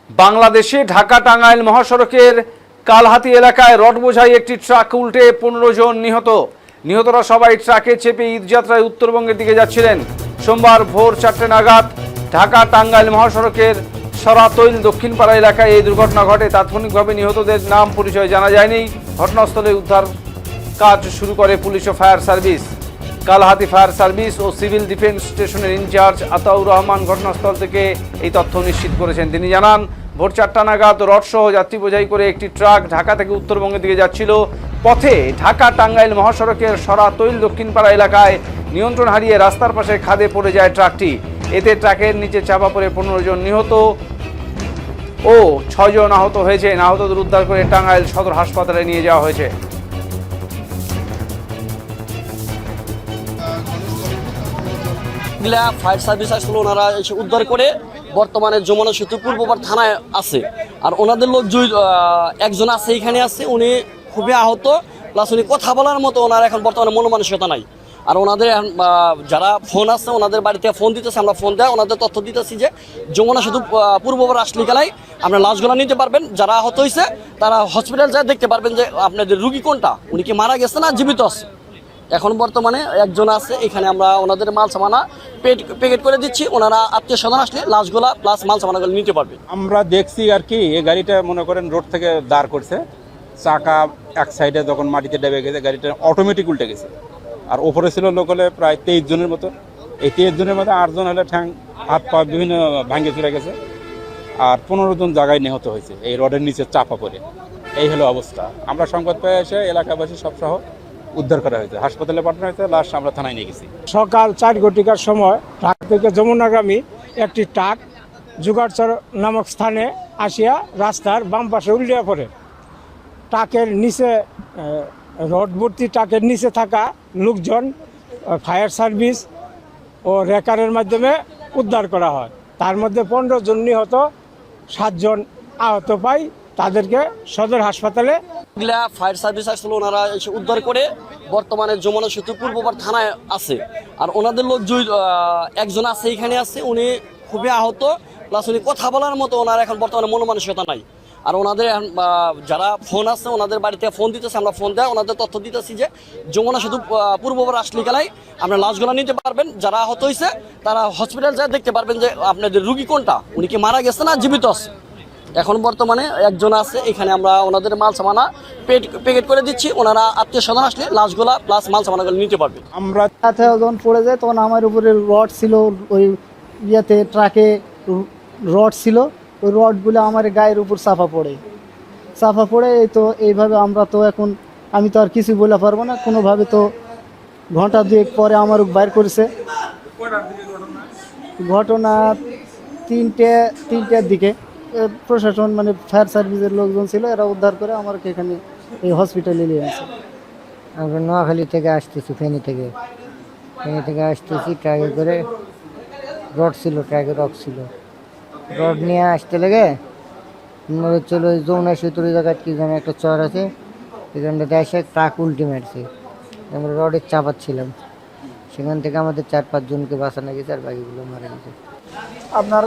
বাংলাদেশে ঢাকা টাঙ্গাইল মহাসড়কের কালহাতি এলাকায় রড বোঝাই একটি ট্রাক উল্টে 15 জন নিহত। নিহতরা সবাই ট্রাকে চেপে ঈদযাত্রায় উত্তরবঙ্গের দিকে যাচ্ছিলেন। সোমবার ভোর 4টে নাগাদ ঢাকা টাঙ্গাইল মহাসড়কের সরাতৈল দক্ষিণপাড়া এলাকায় এই দুর্ঘটনা ঘটে। তাৎক্ষণিকভাবে নিহতদের নাম পরিচয় জানা যায়নি। ঘটনাস্থলে উদ্ধার কাজ শুরু করে পুলিশ ও ফায়ার সার্ভিস। কালহাতি ফায়ার সার্ভিস ও সিভিল ডিফেন্স স্টেশনের ইনচার্জ আতাউর রহমান ঘটনাস্থল থেকে এই তথ্য নিশ্চিত করেছেন। তিনি জানান, ভোর 4টা নাগাদ রডসহ যাত্রী বোঝাই করে একটি ট্রাক ঢাকা থেকে উত্তরবঙ্গের দিকে যাচ্ছিল। পথে ঢাকা টাঙ্গাইল মহাসড়কের সরাতৈল দক্ষিণপাড়া এলাকায় নিয়ন্ত্রণ হারিয়ে রাস্তার পাশে খাদে পড়ে যায় ট্রাকটি। এতে ট্রাকের নিচে চাপা পড়ে 15 জন নিহত ও 6 জন আহত হয়েছে। আহতদের উদ্ধার করে টাঙ্গাইল সদর হাসপাতালে নিয়ে যাওয়া হয়েছে। ফায়ার সার্ভিস আসলে ওনারা এসে উদ্ধার করে বর্তমানে যমুনা সেতু পূর্বপাড় থানায় আছে। আর ওনাদের লোক একজন আছে, এখানে আছে, উনি খুবই আহত, প্লাস উনি কথা বলার মতো ওনার এখন বর্তমানে মনোমানসিকতা নাই। আর ওনাদের যারা ফোন আছে ওনাদের বাড়িতে ফোন দিতেছে, আমরা ফোন দেয় ওনাদের তথ্য দিতেছি যে যমুনা সেতু পূর্বপাড় আসলে গেলাই আপনার লাশগুলো নিতে পারবেন। যারা আহত হয়েছে তারা হসপিটাল যায় দেখতে পারবেন যে আপনাদের রুগী কোনটা, উনি কি মারা গেছে না জীবিত আছে। এখন বর্তমানে একজন আছে, এখানে আমরা ওনাদের মাল সামানা প্যাকেট করে দিচ্ছি। ওনারা আত্মীয় স্বজন আসলে লাশগুলা প্লাস মাল সামানাগুলো নিতে পারবে। আমরা দেখছি আর কি, এই গাড়িটা মনে করেন রোড থেকে দাঁড় করছে, চাকা এক সাইডে যখন মাটিতে ডেবে গেছে গাড়িটা অটোমেটিক উল্টে গেছে। আর ওপরে ছিল লোক হলে প্রায় 23 জনের মতো। এই 23 জনের মধ্যে 8 জন হলে ঠ্যাং হাত পা বিভিন্ন ভাঙ্গে চলে গেছে, আর 15 জন জায়গায় নিহত হয়েছে এই রডের নিচে চাপা পড়ে। এই হলো অবস্থা। আমরা সংবাদ পেয়ে এসে এলাকাবাসী সব সহ উদ্ধার করা হয়েছে, হাসপাতালে পাঠানো হয়েছে, লাশ আমরা থানায় নিয়ে গেছি। সকাল 4 ঘটিকার সময় ঢাকা থেকে যমুনাগামী একটি ট্রাক জুগারচর নামক স্থানে আসিয়া রাস্তার বাম পাশে উল্টিয়া পড়ে। ট্রাকের নিচে রড ভর্তি ট্রাকের নিচে থাকা লোকজন ফায়ার সার্ভিস ও রেকারের মাধ্যমে উদ্ধার করা হয়। তার মধ্যে 15 জন নিহত, 7 জন আহত পাই, তাদেরকে সদর হাসপাতালে। ফায়ার সার্ভিস আসলে ওনারা এসে উদ্ধার করে বর্তমানে যমুনা সেতু পূর্বপাড় থানায় আছে। আর ওনাদের লোক একজন আছে, এখানে আছে, উনি খুবই আহত, প্লাস উনি কথা বলার মতো ওনার এখন বর্তমানে মনোমানসিকতা নাই। আর ওনাদের যারা ফোন আছে ওনাদের বাড়িতে ফোন দিতেছে, আমরা ফোন দেয় ওনাদের তথ্য দিতেছি যে যমুনা সেতু পূর্বপাড় আসলে গেলাই আপনার লাশগুলো নিতে পারবেন। যারা আহত হয়েছে তারা হসপিটাল যায় দেখতে পারবেন যে আপনাদের রুগী কোনটা, উনি কি মারা গেছে না জীবিত আছে। এখন বর্তমানে একজন আছে, এখানে আমরা ওনাদের মাল সামানা প্যাকেট করে দিচ্ছি। ওনারা আত্মীয় স্বজন আসলে লাশগুলা প্লাস মাল সামানাগুলো নিতে পারবে। আমরা যখন পড়ে যায় তখন আমার উপরে রড ছিল, ওই ইয়েতে ট্রাকে রড ছিল, ওই রডগুলো আমার গায়ের উপর চাপা পড়ে তো এইভাবে আমরা তো এখন আমি তো আর কিছু বলে পারবো না কোনোভাবে। তো ঘন্টা 2 পরে আমার বাইর করেছে। ঘটনা 3টার দিকে প্রশাসন মানে ফায়ার সার্ভিসের লোকজন ছিল, এরা উদ্ধার করে আমাকে এখানে এই হসপিটালে নিয়ে আসে। আমরা নোয়াখালী থেকে আসতেছি, ফেনী থেকে আসতেছি ট্রাকে করে। রড ছিল, ট্রাকে রড ছিল, রড নিয়ে আসতে লেগে মনে চলো যমুনা সেতুর জায়গায় কি যেন একটা চর আছে, সেখানটাতে এসে ট্রাক উল্টে মারছে। আমরা রডের চাপাচ্ছিলাম, সেখান থেকে আমাদের 4-5 জনকে বাঁচানো গেছে, আর বাকিগুলো মারা গেছে। আপনার